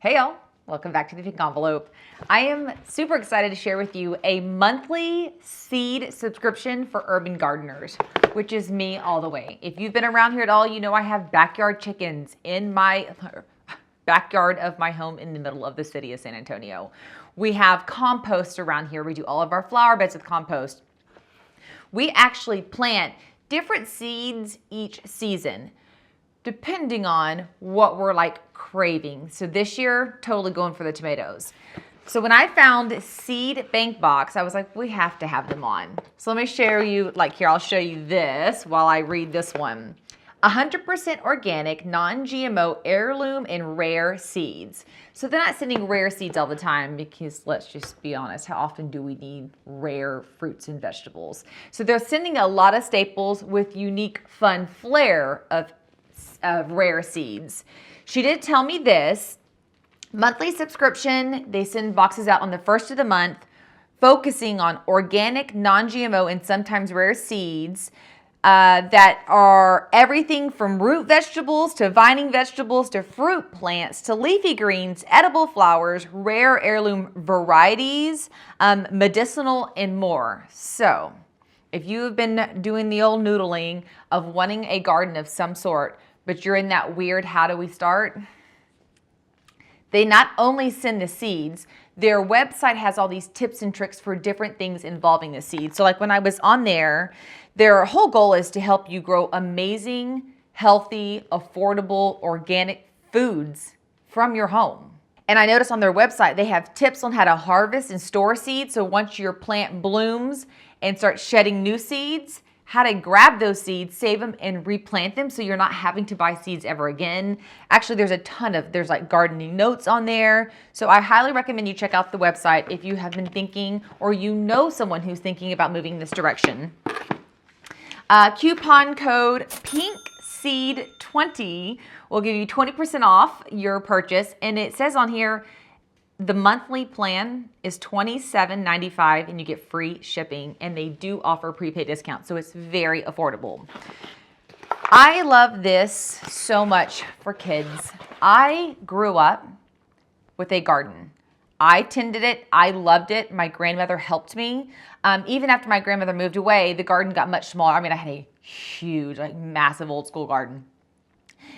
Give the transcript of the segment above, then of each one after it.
Hey y'all, welcome back to the Pink Envelope. I am super excited to share with you a monthly seed subscription for urban gardeners, which is me all the way. If you've been around here at all, you know I have backyard chickens in my backyard of my home in the middle of the city of San Antonio. We have compost around here. We do all of our flower beds with compost. We actually plant different seeds each season, depending on what we're craving. So this year, totally going for the tomatoes. So when I found Seed Bank Box, I was like, we have to have them on. So let me share you, here, I'll show you this while I read this one. 100% organic, non-GMO, heirloom, and rare seeds. So they're not sending rare seeds all the time because let's just be honest, how often do we need rare fruits and vegetables? So they're sending a lot of staples with unique, fun flair of rare seeds. She did tell me this, monthly subscription, they send boxes out on the first of the month, focusing on organic, non-GMO, and sometimes rare seeds that are everything from root vegetables to vining vegetables to fruit plants to leafy greens, edible flowers, rare heirloom varieties, medicinal, and more. So if you have been doing the old noodling of wanting a garden of some sort, but you're in that weird, how do we start? They not only send the seeds, their website has all these tips and tricks for different things involving the seeds. So when I was on there, their whole goal is to help you grow amazing, healthy, affordable, organic foods from your home. And I noticed on their website, they have tips on how to harvest and store seeds. So once your plant blooms and starts shedding new seeds, how to grab those seeds, save them, and replant them so you're not having to buy seeds ever again. Actually, there's gardening notes on there. So I highly recommend you check out the website if you have been thinking or you know someone who's thinking about moving this direction. Coupon code PINKSEED20 will give you 20% off your purchase. And it says on here, the monthly plan is $27.95 and you get free shipping, and they do offer prepaid discounts, so it's very affordable. I love this so much for kids. I grew up with a garden. I tended it. I loved it. My grandmother helped me. Even after my grandmother moved away, the garden got much smaller. I mean, I had a huge, massive old school garden.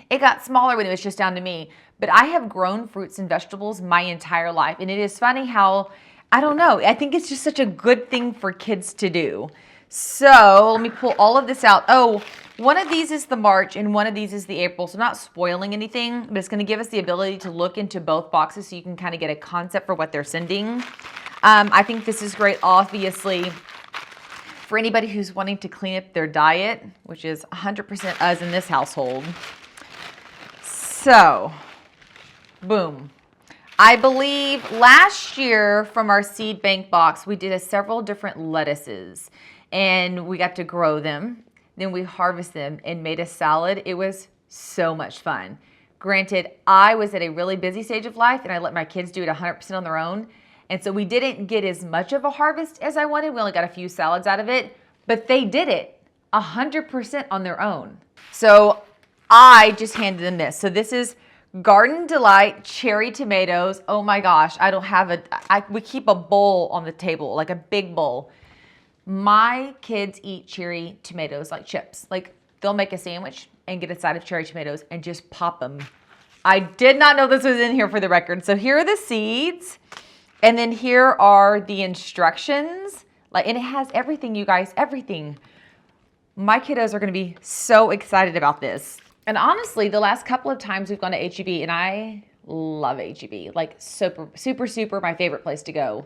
It got smaller when it was just down to me, but I have grown fruits and vegetables my entire life. And it is funny how, I don't know, I think it's just such a good thing for kids to do. So let me pull all of this out. Oh, one of these is the March and one of these is the April. So I'm not spoiling anything, but it's going to give us the ability to look into both boxes so you can kind of get a concept for what they're sending. I think this is great, obviously, for anybody who's wanting to clean up their diet, which is 100% us in this household. So, boom. I believe last year from our seed bank box, we did several different lettuces and we got to grow them. Then we harvested them and made a salad. It was so much fun. Granted, I was at a really busy stage of life and I let my kids do it 100% on their own. And so we didn't get as much of a harvest as I wanted. We only got a few salads out of it, but they did it 100% on their own. So I just handed them this. So this is Garden Delight cherry tomatoes. Oh my gosh, I don't have we keep a bowl on the table, like a big bowl. My kids eat cherry tomatoes like chips. They'll make a sandwich and get a side of cherry tomatoes and just pop them. I did not know this was in here, for the record. So here are the seeds. And then here are the instructions. And it has everything, you guys, everything. My kiddos are going to be so excited about this. And honestly, the last couple of times we've gone to H-E-B, and I love H-E-B, super, super, super my favorite place to go.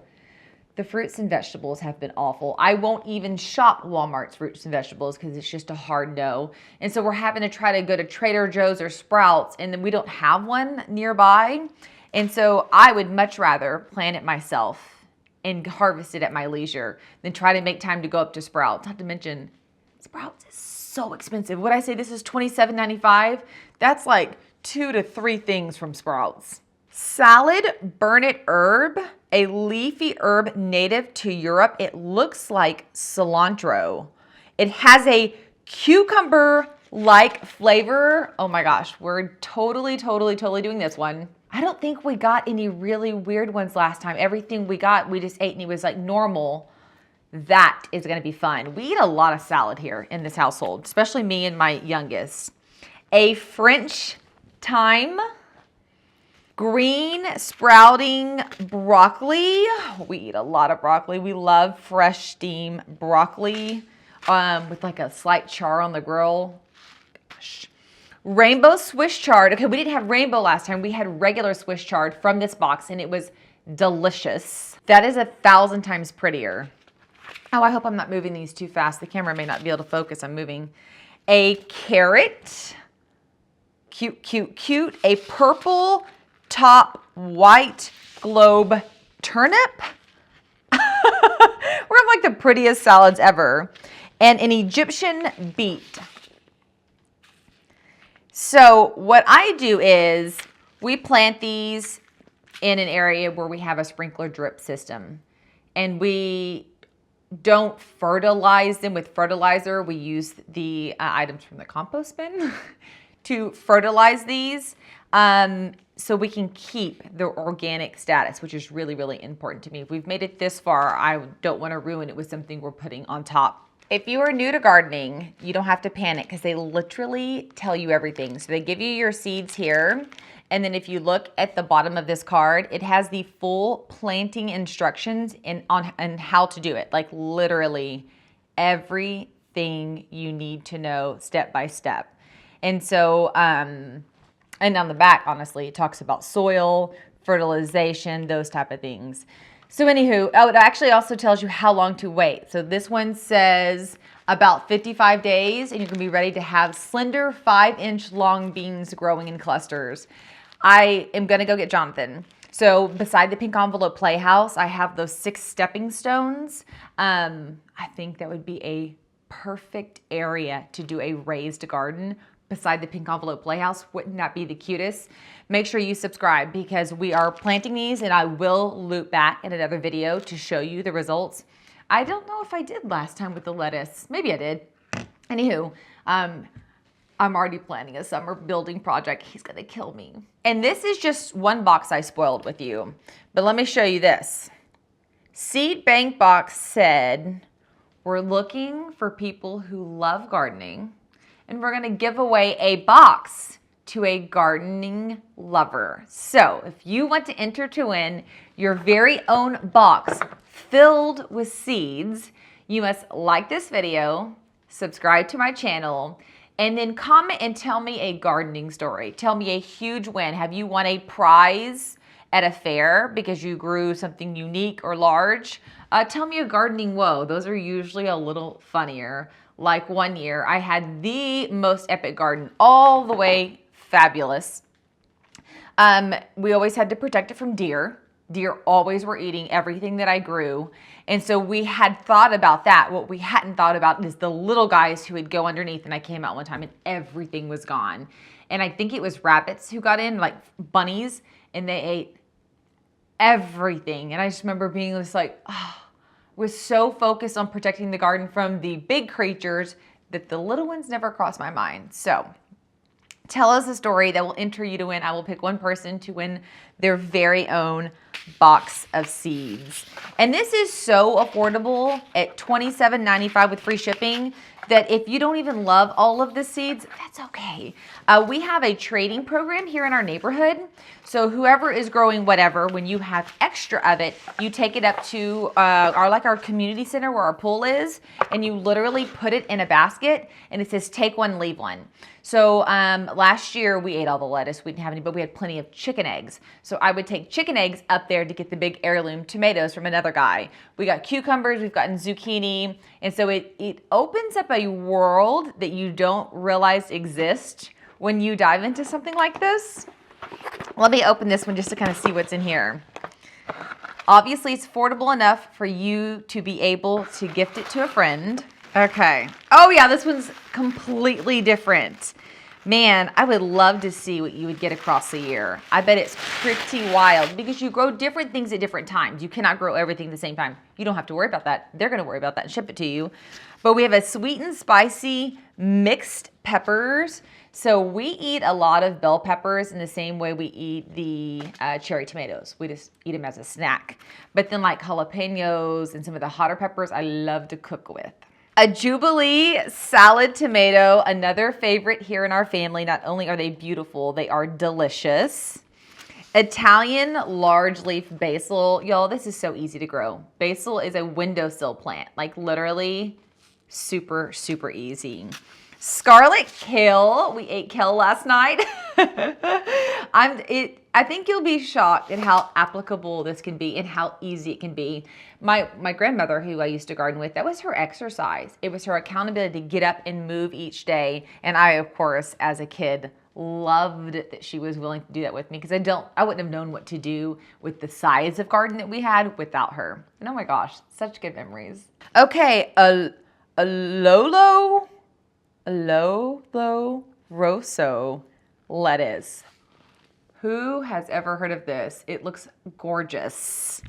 The fruits and vegetables have been awful. I won't even shop Walmart's fruits and vegetables because it's just a hard no. And so we're having to try to go to Trader Joe's or Sprouts, and then we don't have one nearby. And so I would much rather plant it myself and harvest it at my leisure than try to make time to go up to Sprouts. Not to mention, Sprouts is so expensive. What I say, this is $27.95. That's like 2 to 3 things from Sprouts. Salad burnet herb, a leafy herb native to Europe. It looks like cilantro. It has a cucumber-like flavor. Oh my gosh, we're totally doing this one. I don't think we got any really weird ones last time. Everything we got, we just ate and it was like normal. That is going to be fun. We eat a lot of salad here in this household, especially me and my youngest. A French thyme, green sprouting broccoli. We eat a lot of broccoli. We love fresh steam broccoli with like a slight char on the grill. Gosh. Rainbow Swiss chard. Okay, we didn't have rainbow last time. We had regular Swiss chard from this box, and it was delicious. That is 1,000 times prettier. Oh, I hope I'm not moving these too fast. The camera may not be able to focus. I'm moving. A carrot. Cute, cute, cute. A purple top white globe turnip. We're having like the prettiest salads ever. And an Egyptian beet. So what I do is we plant these in an area where we have a sprinkler drip system. And we don't fertilize them with fertilizer. We use the items from the compost bin to fertilize these so we can keep the organic status, which is really, really important to me. If we've made it this far, I don't want to ruin it with something we're putting on top. If you are new to gardening, you don't have to panic because they literally tell you everything. So they give you your seeds here. And then if you look at the bottom of this card, it has the full planting instructions on how to do it. Like literally everything you need to know step by step. And so, and on the back, honestly, it talks about soil, fertilization, those type of things. So anywho, oh, it actually also tells you how long to wait. So this one says about 55 days and you can be ready to have slender 5-inch long beans growing in clusters. I am going to go get Jonathan. So beside the pink envelope playhouse, I have those 6 stepping stones. I think that would be a perfect area to do a raised garden beside the pink envelope playhouse. Wouldn't that be the cutest? Make sure you subscribe because we are planting these and I will loop back in another video to show you the results. I don't know if I did last time with the lettuce. Maybe I did. Anywho, I'm already planning a summer building project. He's gonna kill me. And this is just one box I spoiled with you, but let me show you this. Seed Bank Box said, we're looking for people who love gardening and we're gonna give away a box to a gardening lover. So if you want to enter to win your very own box filled with seeds, you must like this video, subscribe to my channel, and then comment and tell me a gardening story. Tell me a huge win. Have you won a prize at a fair because you grew something unique or large? Tell me a gardening woe. Those are usually a little funnier. Like one year, I had the most epic garden, all the way fabulous. We always had to protect it from deer. Deer always were eating everything that I grew. And so we had thought about that. What we hadn't thought about is the little guys who would go underneath. And I came out one time and everything was gone. And I think it was rabbits who got in, like bunnies, and they ate everything. And I just remember being just like, oh, was so focused on protecting the garden from the big creatures that the little ones never crossed my mind. So tell us a story that will enter you to win. I will pick one person to win their very own box of seeds. And this is so affordable at $27.95 with free shipping that if you don't even love all of the seeds, that's okay. We have a trading program here in our neighborhood. So whoever is growing whatever, when you have extra of it, you take it up to our community center where our pool is, and you literally put it in a basket, and it says take one, leave one. So last year we ate all the lettuce. We didn't have any, but we had plenty of chicken eggs. So I would take chicken eggs up there to get the big heirloom tomatoes from another guy. We got cucumbers, we've gotten zucchini. And so it opens up a world that you don't realize exists when you dive into something like this. Let me open this one just to kind of see what's in here. Obviously, it's affordable enough for you to be able to gift it to a friend. Okay. Oh yeah, this one's completely different. Man, I would love to see what you would get across the year. I bet it's pretty wild because you grow different things at different times. You cannot grow everything at the same time. You don't have to worry about that. They're going to worry about that and ship it to you. But we have a sweet and spicy mixed peppers. So we eat a lot of bell peppers in the same way we eat the cherry tomatoes. We just eat them as a snack. But then like jalapenos and some of the hotter peppers, I love to cook with. A Jubilee salad tomato, another favorite here in our family. Not only are they beautiful, they are delicious. Italian large leaf basil. Y'all, this is so easy to grow. Basil is a windowsill plant, like literally super, super easy. Scarlet kale. We ate kale last night. I think you'll be shocked at how applicable this can be and how easy it can be. My grandmother, who I used to garden with, that was her exercise. It was her accountability to get up and move each day. And I, of course, as a kid, loved that she was willing to do that with me because I wouldn't have known what to do with the size of garden that we had without her. And oh my gosh, such good memories. Okay, a Lolo Rosso lettuce. Who has ever heard of this? It looks gorgeous.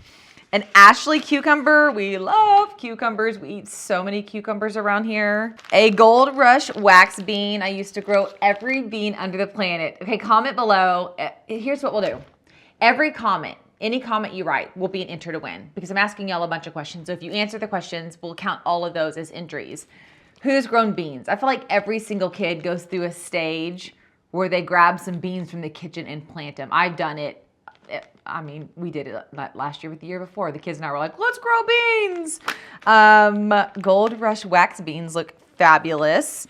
An Ashley cucumber. We love cucumbers. We eat so many cucumbers around here. A Gold Rush wax bean. I used to grow every bean under the planet. Okay, comment below. Here's what we'll do. Every comment, any comment you write will be an enter to win because I'm asking y'all a bunch of questions. So if you answer the questions, we'll count all of those as entries. Who's grown beans? I feel like every single kid goes through a stage where they grab some beans from the kitchen and plant them. I've done it. I mean, we did it last year with the year before. The kids and I were like, let's grow beans. Gold Rush wax beans look fabulous.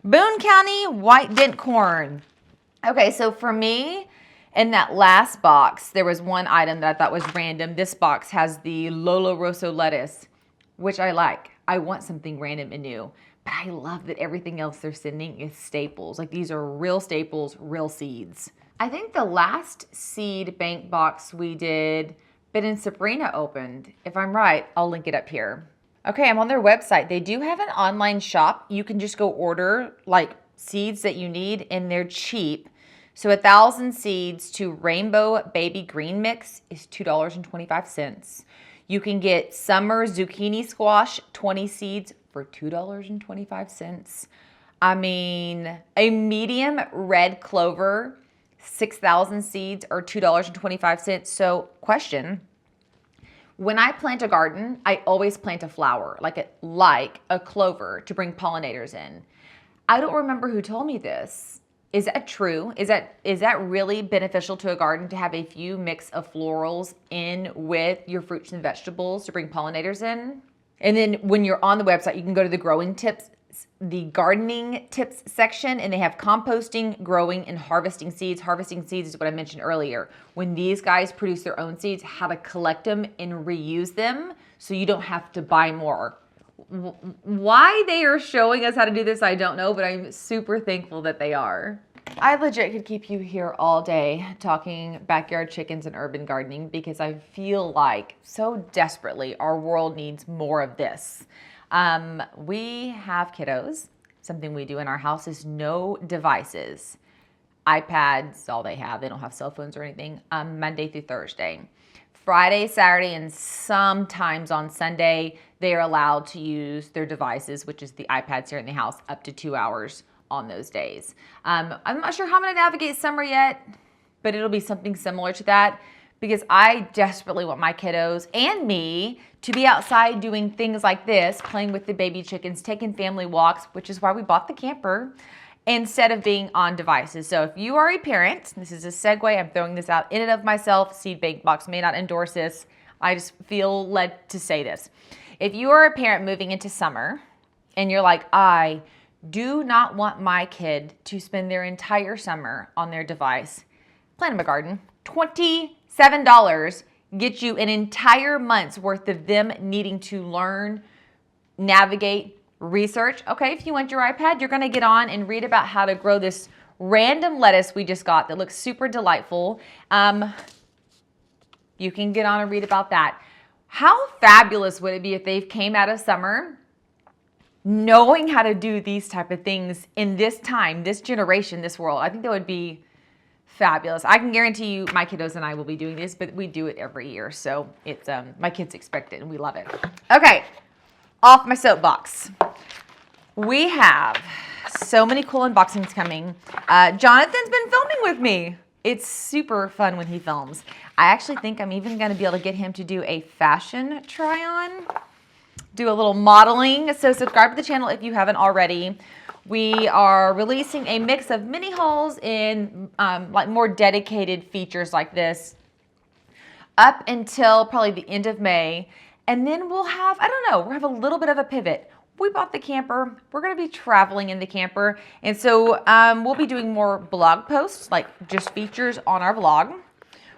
Boone County white dent corn. Okay, so for me, in that last box, there was one item that I thought was random. This box has the Lolo Rosso lettuce, which I like. I want something random and new. But I love that everything else they're sending is staples. Like these are real staples, real seeds. I think the last seed bank box we did, Ben and Sabrina opened. If I'm right, I'll link it up here. Okay, I'm on their website. They do have an online shop. You can just go order like seeds that you and they're cheap. So 1,000 seeds to Rainbow Baby Green Mix is $2.25. You can get summer zucchini squash, 20 seeds for $2.25. I mean, a medium red clover, 6,000 seeds are $2.25. So question, when I plant a garden, I always plant a flower, like a clover to bring pollinators in. I don't remember who told me this. Is that true? Is that really beneficial to a garden to have a few mix of florals in with your fruits and vegetables to bring pollinators in? And then when you're on the website, you can go to the growing tips, the gardening tips section, and they have composting, growing, and harvesting seeds. Harvesting seeds is what I mentioned earlier. When these guys produce their own seeds, how to collect them and reuse them so you don't have to buy more. Why they are showing us how to do this, I don't know, but I'm super thankful that they are. I legit could keep you here all day talking backyard chickens and urban gardening because I feel like so desperately our world needs more of this. We have kiddos. Something we do in our house is no devices. iPads, all they have. They don't have cell phones or anything. Monday through Thursday. Friday, Saturday, and sometimes on Sunday, they are allowed to use their devices, which is the iPads here in the house, up to 2 hours on those days. I'm not sure how I'm going to navigate summer yet, but it'll be something similar to that because I desperately want my kiddos and me to be outside doing things like this, playing with the baby chickens, taking family walks, which is why we bought the camper, instead of being on devices. So if you are a parent, this is a segue, I'm throwing this out in and of myself, Seed Bank Box may not endorse this, I just feel led to say this. If you are a parent moving into summer and you're like, I do not want my kid to spend their entire summer on their device, plant them a garden. $27 gets you an entire month's worth of them needing to learn, navigate, research. Okay, if you want your iPad, you're gonna get on and read about how to grow this random lettuce we just got that looks super delightful. You can get on and read about that. How fabulous would it be if they came out of summer knowing how to do these type of things in this time, this generation, this world? I think that would be fabulous. I can guarantee you my kiddos and I will be doing this, but we do it every year. So it's, my kids expect it and we love it. Okay, off my soapbox. We have So many cool unboxings coming. Jonathan's been filming with me. It's super fun when he films. I actually think I'm even going to be able to get him to do a fashion try-on, do a little modeling. So subscribe to the channel if you haven't already. We are releasing a mix of mini hauls in like more dedicated features like this up until probably the end of May. And then we'll have, I don't know, we'll have a little bit of a pivot. We bought the camper. We're going to be traveling in the camper. And so we'll be doing more blog posts, like just features on our blog.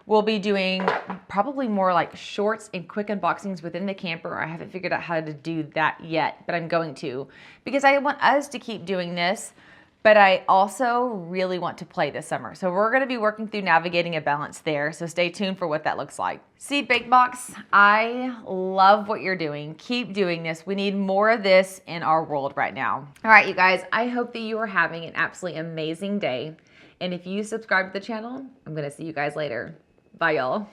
We'll be doing probably more like shorts and quick unboxings within the camper. I haven't figured out how to do that yet, but I'm going to, because I want us to keep doing this, but I also really want to play this summer. So we're going to be working through navigating a balance there. So stay tuned for what that looks like. Seed Bake Box, I love what you're doing. Keep doing this. We need more of this in our world right now. All right, you guys, I hope that you are having an absolutely amazing day. And if you subscribe to the channel, I'm going to see you guys later. Bye, y'all.